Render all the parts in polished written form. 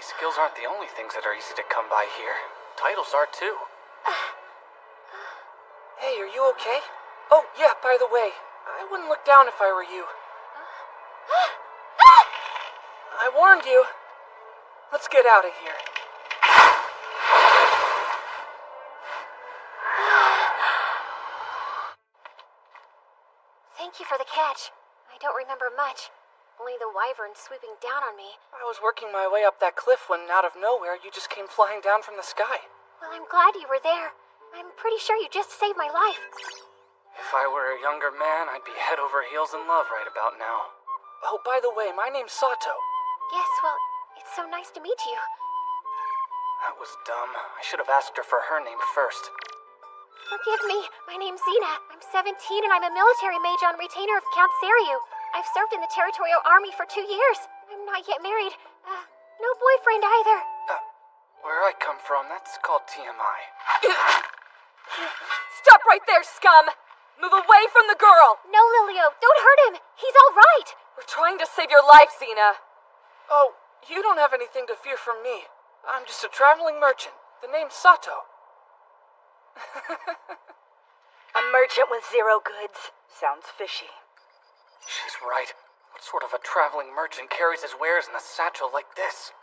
skills aren't the only things that are easy to come by here. Titles are too. Hey, are you okay? Oh, yeah, by the way, I wouldn't look down if I were you. I warned you. Let's get out of here. Thank you for the catch. I don't remember much. Only the wyvern swooping down on me. I was working my way up that cliff when, out of nowhere, you just came flying down from the sky. Well, I'm glad you were there. I'm pretty sure you just saved my life. If I were a younger man, I'd be head over heels in love right about now. Oh, by the way, my name's Sato. Yes, well, it's so nice to meet you. That was dumb. I should have asked her for her name first. Forgive me. My name's Xena. I'm 17 and I'm a military mage on retainer of Count Seriu. I've served in the Territorial Army for 2 years. I'm not yet married. No boyfriend either. Where I come from, that's called TMI. Stop right there, scum! Move away from the girl! No, Lilio, don't hurt him. He's all right. We're trying to save your life, Xena. Oh, you don't have anything to fear from me. I'm just a traveling merchant. The name's Sato. A merchant with 0 goods. Sounds fishy. She's right. What sort of a traveling merchant carries his wares in a satchel like this?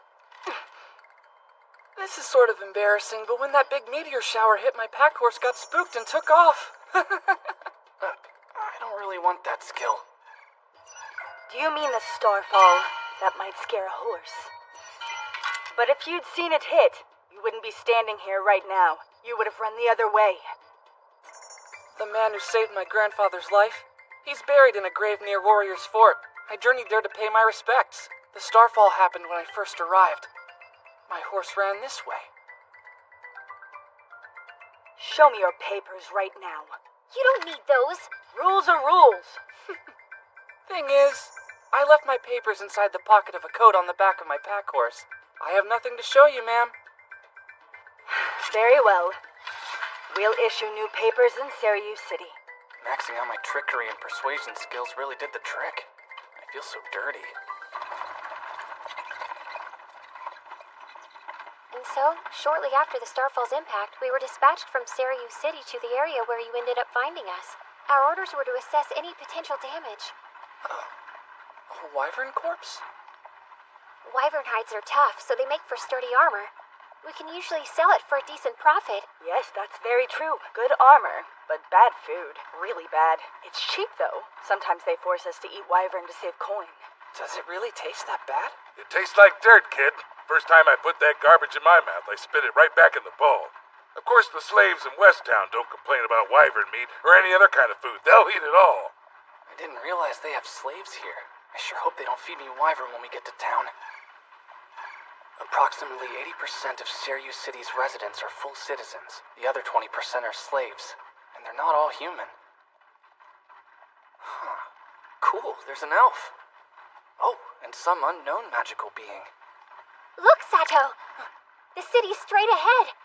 This is sort of embarrassing, but when that big meteor shower hit, my pack horse got spooked and took off. I don't really want that skill. Do you mean the starfall? That might scare a horse. But if you'd seen it hit, you wouldn't be standing here right now. You would have run the other way. The man who saved my grandfather's life? He's buried in a grave near Warrior's Fort. I journeyed there to pay my respects. The starfall happened when I first arrived. My horse ran this way. Show me your papers right now. You don't need those. Rules are rules. Thing is, I left my papers inside the pocket of a coat on the back of my pack horse. I have nothing to show you, ma'am. Very well. We'll issue new papers in Seriu City. Maxing out my trickery and persuasion skills really did the trick. I feel so dirty. And so, shortly after the Starfall's impact, we were dispatched from Seriu City to the area where you ended up finding us. Our orders were to assess any potential damage. A wyvern corpse? Wyvern hides are tough, so they make for sturdy armor. We can usually sell it for a decent profit. Yes, that's very true. Good armor, but bad food. Really bad. It's cheap, though. Sometimes they force us to eat wyvern to save coin. Does it really taste that bad? It tastes like dirt, kid. First time I put that garbage in my mouth, I spit it right back in the bowl. Of course, the slaves in West Town don't complain about wyvern meat or any other kind of food. They'll eat it all. I didn't realize they have slaves here. I sure hope they don't feed me wyvern when we get to town. Approximately 80% of Seriu City's residents are full citizens. The other 20% are slaves, and they're not all human. Huh. Cool, there's an elf. Oh, and some unknown magical being. Look, Sato! The city's straight ahead.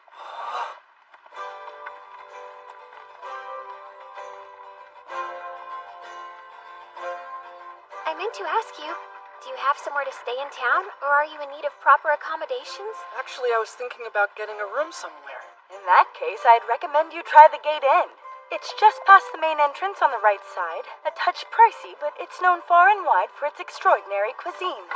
I meant to ask you, do you have somewhere to stay in town, or are you in need of proper accommodations? Actually, I was thinking about getting a room somewhere. In that case, I'd recommend you try the Gate Inn. It's just past the main entrance on the right side. A touch pricey, but it's known far and wide for its extraordinary cuisine.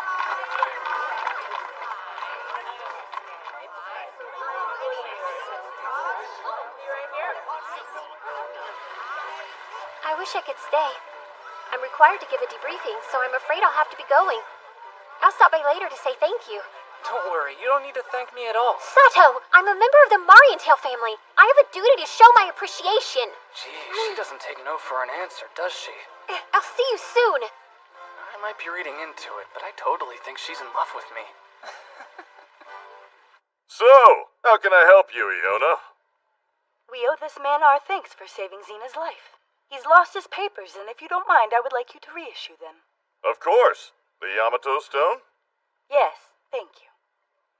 I wish I could stay. I'm required to give a debriefing, so I'm afraid I'll have to be going. I'll stop by later to say thank you. Don't worry, you don't need to thank me at all. Sato, I'm a member of the Marienthal family. I have a duty to show my appreciation. Gee, she doesn't take no for an answer, does she? I'll see you soon. I might be reading into it, but I totally think she's in love with me. So, how can I help you, Iona? We owe this man our thanks for saving Xena's life. He's lost his papers, and if you don't mind, I would like you to reissue them. Of course. The Yamato stone? Yes, thank you.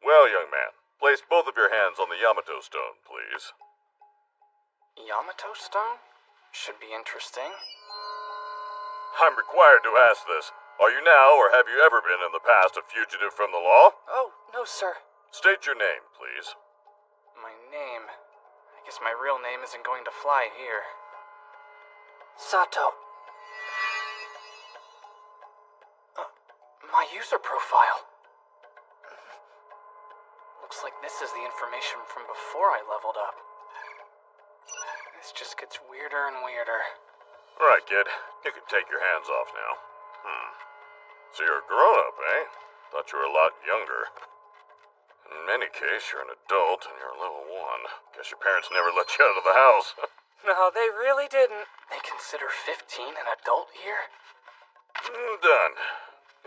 Well, young man, place both of your hands on the Yamato stone, please. Yamato stone? Should be interesting. I'm required to ask this. Are you now, or have you ever been in the past, a fugitive from the law? Oh, no, sir. State your name, please. My name... I guess my real name isn't going to fly here. Sato. My user profile. Looks like this is the information from before I leveled up. This just gets weirder and weirder. Alright, kid. You can take your hands off now. So you're a grown-up, eh? Thought you were a lot younger. In any case, you're an adult and you're level 1. Guess your parents never let you out of the house. No, they really didn't. They consider 15 an adult here? Done.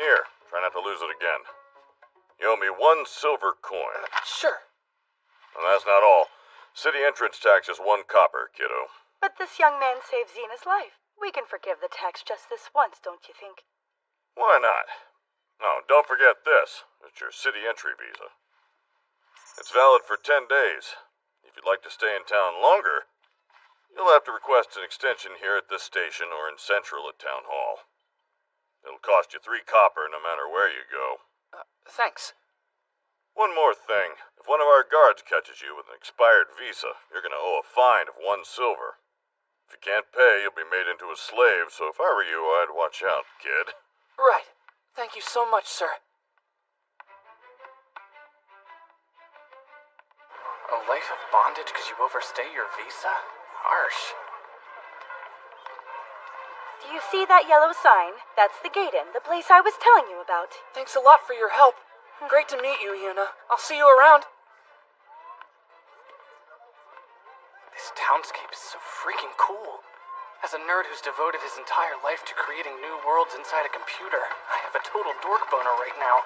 Here, try not to lose it again. You owe me 1 silver coin. Sure. And that's not all. City entrance tax is 1 copper, kiddo. But this young man saved Zena's life. We can forgive the tax just this once, don't you think? Why not? Oh, don't forget this. It's your city entry visa. It's valid for 10 days. If you'd like to stay in town longer, you'll have to request an extension here at this station or in Central at Town Hall. It'll cost you 3 copper no matter where you go. Thanks. One more thing. If one of our guards catches you with an expired visa, you're gonna owe a fine of 1 silver. If you can't pay, you'll be made into a slave, so if I were you, I'd watch out, kid. Right. Thank you so much, sir. A life of bondage because you overstay your visa? Harsh. Do you see that yellow sign? That's the gate in, the place I was telling you about. Thanks a lot for your help. Great to meet you, Yuna. I'll see you around. This townscape is so freaking cool. As a nerd who's devoted his entire life to creating new worlds inside a computer, I have a total dork boner right now.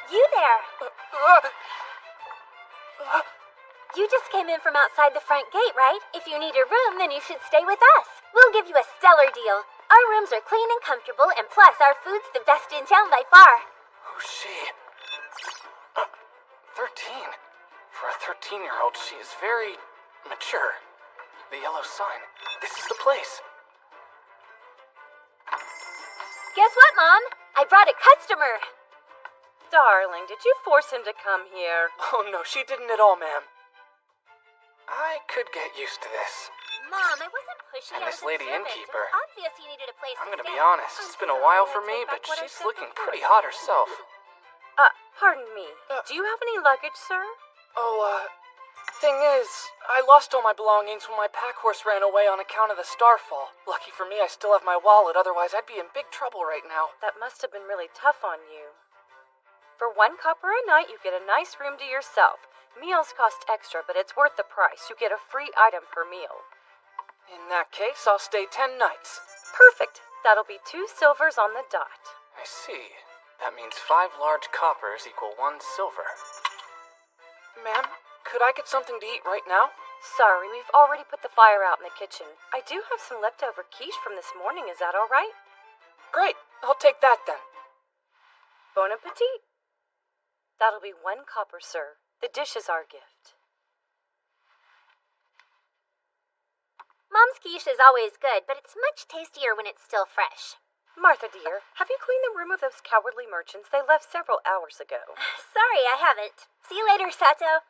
You there! You just came in from outside the front gate, right? If you need a room, then you should stay with us. We'll give you a stellar deal. Our rooms are clean and comfortable, and plus our food's the best in town by far. Who's she? 13. For a 13-year-old, she is very mature. The yellow sign. This is the place. Guess what, Mom? I brought a customer. Darling, did you force him to come here? Oh, no, she didn't at all, ma'am. I could get used to this. Mom, I wasn't pushing And you this as a lady servant. innkeeper. It was obvious you needed a place I'm to gonna stay. be honest, it's been a while for me, but she's looking pretty hot herself. Pardon me. Do you have any luggage, sir? Thing is, I lost all my belongings when my pack horse ran away on account of the starfall. Lucky for me, I still have my wallet, otherwise I'd be in big trouble right now. That must have been really tough on you. For 1 copper a night, you get a nice room to yourself. Meals cost extra, but it's worth the price. You get a free item per meal. In that case, I'll stay 10 nights. Perfect. That'll be 2 silvers on the dot. I see. That means 5 large coppers equal 1 silver. Ma'am, could I get something to eat right now? Sorry, we've already put the fire out in the kitchen. I do have some leftover quiche from this morning. Is that all right? Great, I'll take that then. Bon appetit. That'll be 1 copper, sir. The dish is our gift. Mom's quiche is always good, but it's much tastier when it's still fresh. Martha, dear, have you cleaned the room of those cowardly merchants? They left several hours ago. Sorry, I haven't. See you later, Sato.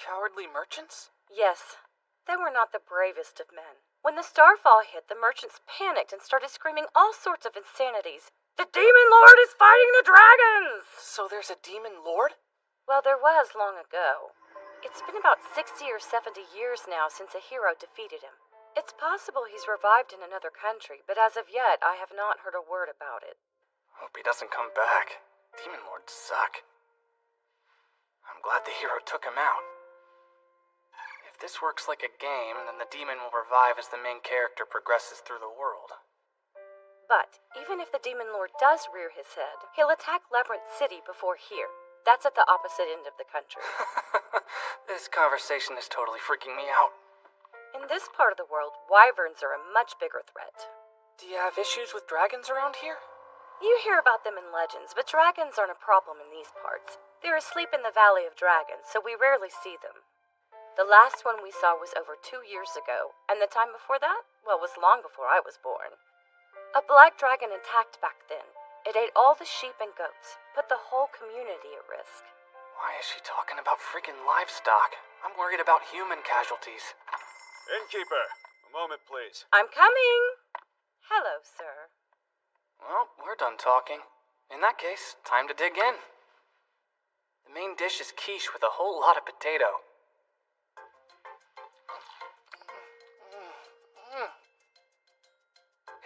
Cowardly merchants? Yes, they were not the bravest of men. When the starfall hit, the merchants panicked and started screaming all sorts of insanities. The Demon Lord is fighting the dragons! So there's a demon lord? Well, there was long ago. It's been about 60 or 70 years now since a hero defeated him. It's possible he's revived in another country, but as of yet, I have not heard a word about it. Hope he doesn't come back. Demon lords suck. I'm glad the hero took him out. If this works like a game, then the demon will revive as the main character progresses through the world. But even if the Demon Lord does rear his head, he'll attack Labyrinth City before here. That's at the opposite end of the country. This conversation is totally freaking me out. In this part of the world, wyverns are a much bigger threat. Do you have issues with dragons around here? You hear about them in legends, but dragons aren't a problem in these parts. They're asleep in the Valley of Dragons, so we rarely see them. The last one we saw was over 2 years ago, and the time before that, well, was long before I was born. A black dragon attacked back then. It ate all the sheep and goats, put the whole community at risk. Why is she talking about freaking livestock? I'm worried about human casualties. Innkeeper, a moment, please. I'm coming! Hello, sir. Well, we're done talking. In that case, time to dig in. The main dish is quiche with a whole lot of potato.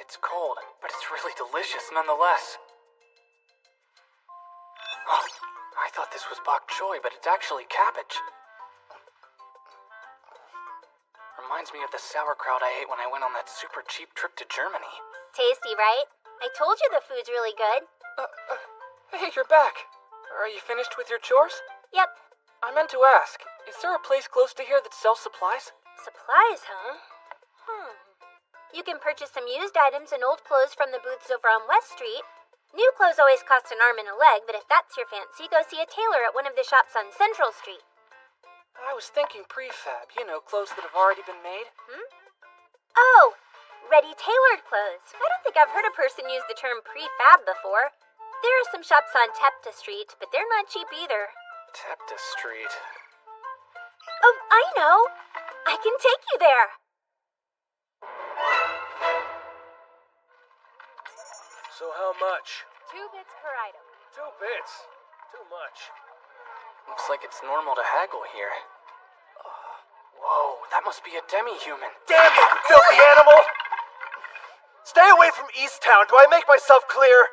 It's cold, but it's really delicious nonetheless. Oh, I thought this was bok choy, but it's actually cabbage. Reminds me of the sauerkraut I ate when I went on that super cheap trip to Germany. Tasty, right? I told you the food's really good. Hey, you're back. Are you finished with your chores? Yep. I meant to ask, is there a place close to here that sells supplies? Supplies, huh? You can purchase some used items and old clothes from the booths over on West Street. New clothes always cost an arm and a leg, but if that's your fancy, go see a tailor at one of the shops on Central Street. I was thinking prefab, clothes that have already been made. Oh, ready-tailored clothes. I don't think I've heard a person use the term prefab before. There are some shops on Tepta Street, but they're not cheap either. Tepta Street. Oh, I know. I can take you there. So how much? 2 bits per item. 2 bits. Too much. Looks like it's normal to haggle here. Whoa, that must be a demi-human. Damn you, filthy animal! Stay away from East Town. Do I make myself clear?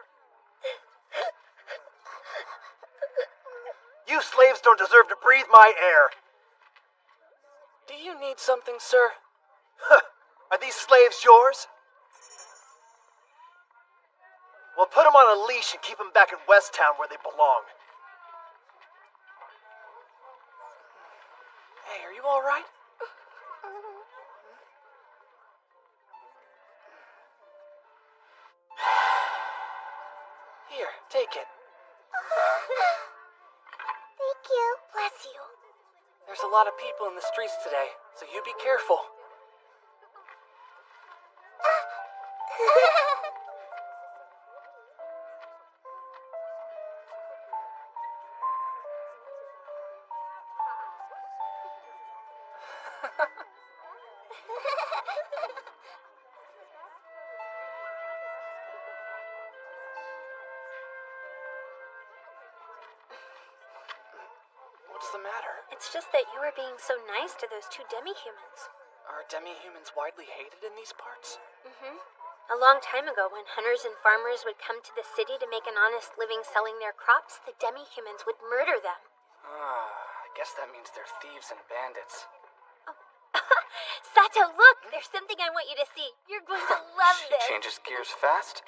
You slaves don't deserve to breathe my air. Do you need something, sir? Are these slaves yours? Well, put them on a leash and keep them back in West Town where they belong. Hey, are you all right? Here, take it. Thank you. Bless you. There's a lot of people in the streets today, so you be careful. What's the matter? It's just that you were being so nice to those 2 demi-humans. Are demi-humans widely hated in these parts? A long time ago, when hunters and farmers would come to the city to make an honest living selling their crops, the demi-humans would murder them. I guess that means they're thieves and bandits. Sato, look! There's something I want you to see. You're going to love She this. changes gears fast.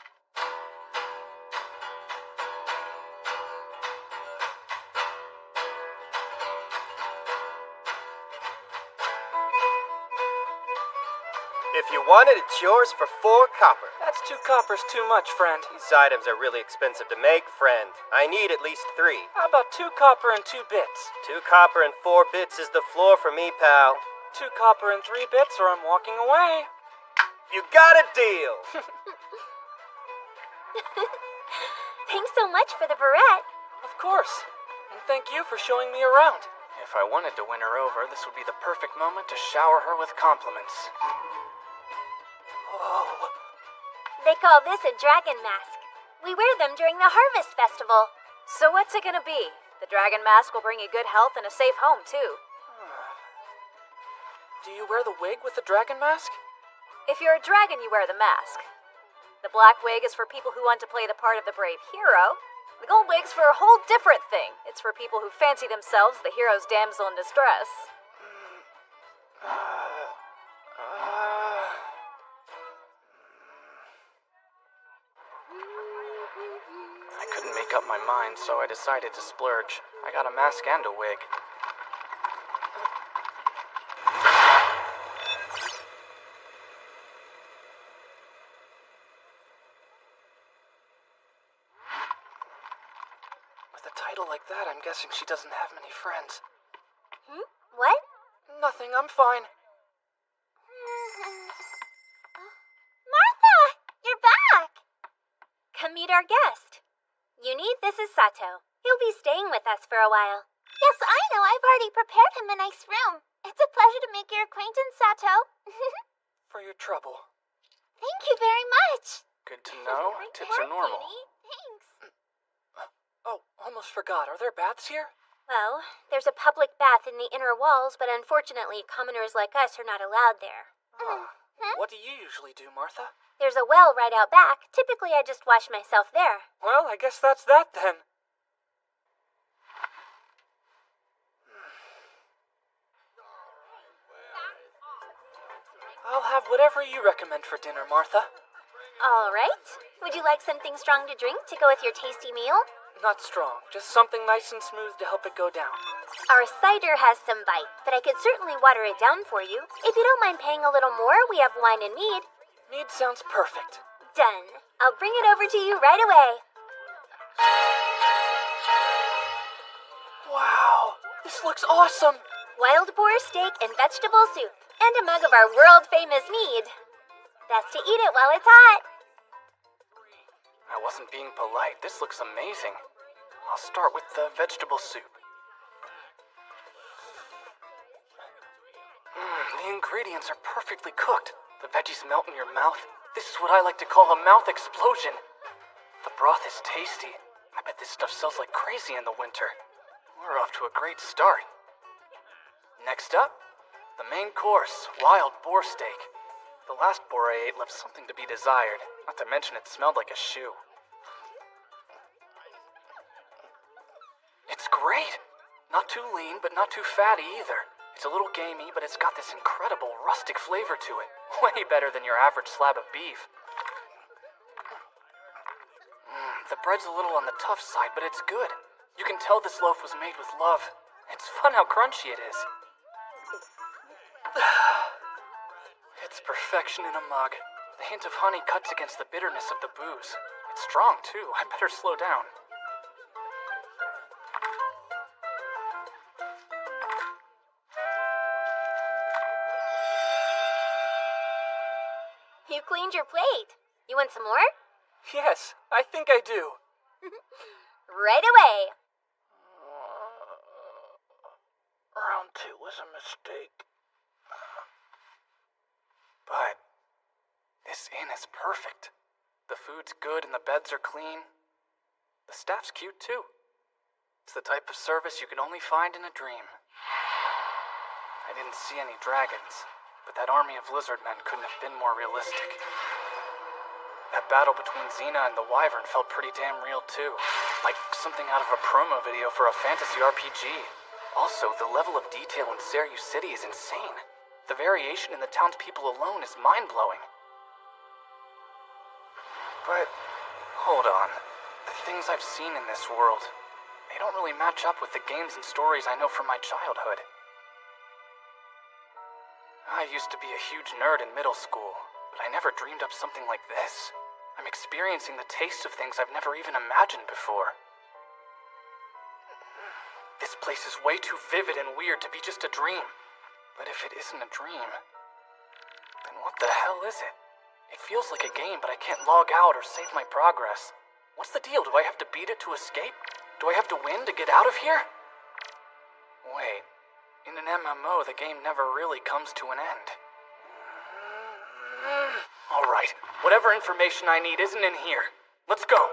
If you want it, it's yours for 4 copper. That's 2 coppers too much, friend. These items are really expensive to make, friend. I need at least 3. How about 2 copper and 2 bits? 2 copper and 4 bits is the floor for me, pal. 2 copper and 3 bits, or I'm walking away. You got a deal. Thanks so much for the barrette. Of course. And thank you for showing me around. If I wanted to win her over, this would be the perfect moment to shower her with compliments. Whoa. They call this a dragon mask. We wear them during the Harvest Festival. So what's it gonna be? The dragon mask will bring you good health and a safe home, too. Do you wear the wig with the dragon mask? If you're a dragon, you wear the mask. The black wig is for people who want to play the part of the brave hero. The gold wig's for a whole different thing. It's for people who fancy themselves the hero's damsel in distress. I couldn't make up my mind, so I decided to splurge. I got a mask and a wig. With a title like that, I'm guessing she doesn't have many friends. What? Nothing, I'm fine. Martha! You're back! Come meet our guest. This is Sato. He'll be staying with us for a while. Yes, I know. I've already prepared him a nice room. It's a pleasure to make your acquaintance, Sato. For your trouble. Thank you very much. Good to know. Tips are normal. Thanks. Oh, almost forgot. Are there baths here? Well, there's a public bath in the inner walls, but unfortunately, commoners like us are not allowed there. What do you usually do, Martha? There's a well right out back. Typically, I just wash myself there. Well, I guess that's that then. I'll have whatever you recommend for dinner, Martha. All right. Would you like something strong to drink to go with your tasty meal? Not strong, just something nice and smooth to help it go down. Our cider has some bite, but I could certainly water it down for you. If you don't mind paying a little more, we have wine and mead. Mead sounds perfect. Done. I'll bring it over to you right away. Wow, this looks awesome. Wild boar steak and vegetable soup, and a mug of our world-famous mead. Best to eat it while it's hot. I wasn't being polite. This looks amazing. I'll start with the vegetable soup. The ingredients are perfectly cooked. The veggies melt in your mouth. This is what I like to call a mouth explosion. The broth is tasty. I bet this stuff sells like crazy in the winter. We're off to a great start. Next up, the main course, wild boar steak. The last boar I ate left something to be desired, not to mention it smelled like a shoe. It's great! Not too lean, but not too fatty either. It's a little gamey, but it's got this incredible rustic flavor to it. Way better than your average slab of beef. The bread's a little on the tough side, but it's good. You can tell this loaf was made with love. It's fun how crunchy it is. It's perfection in a mug. The hint of honey cuts against the bitterness of the booze. It's strong, too. I better slow down. You cleaned your plate. You want some more? Yes, I think I do. Right away. Round 2 was a mistake. But this inn is perfect. The food's good and the beds are clean. The staff's cute, too. It's the type of service you can only find in a dream. I didn't see any dragons, but that army of lizard men couldn't have been more realistic. That battle between Xena and the Wyvern felt pretty damn real, too. Like something out of a promo video for a fantasy RPG. Also, the level of detail in Seryu City is insane. The variation in the townspeople alone is mind-blowing. But, hold on. The things I've seen in this world, they don't really match up with the games and stories I know from my childhood. I used to be a huge nerd in middle school, but I never dreamed up something like this. I'm experiencing the taste of things I've never even imagined before. This place is way too vivid and weird to be just a dream. But if it isn't a dream, then what the hell is it? It feels like a game, but I can't log out or save my progress. What's the deal? Do I have to beat it to escape? Do I have to win to get out of here? Wait, in an MMO, the game never really comes to an end. Alright, whatever information I need isn't in here. Let's go.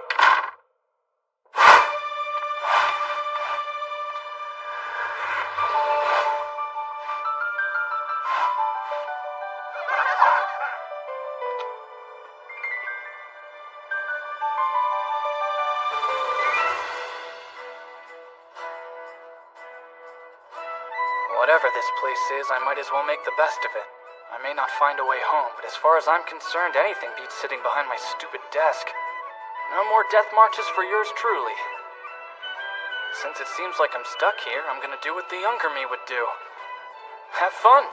Whatever this place is, I might as well make the best of it. I may not find a way home, but as far as I'm concerned, anything beats sitting behind my stupid desk. No more death marches for yours truly. Since it seems like I'm stuck here, I'm gonna do what the younger me would do. Have fun!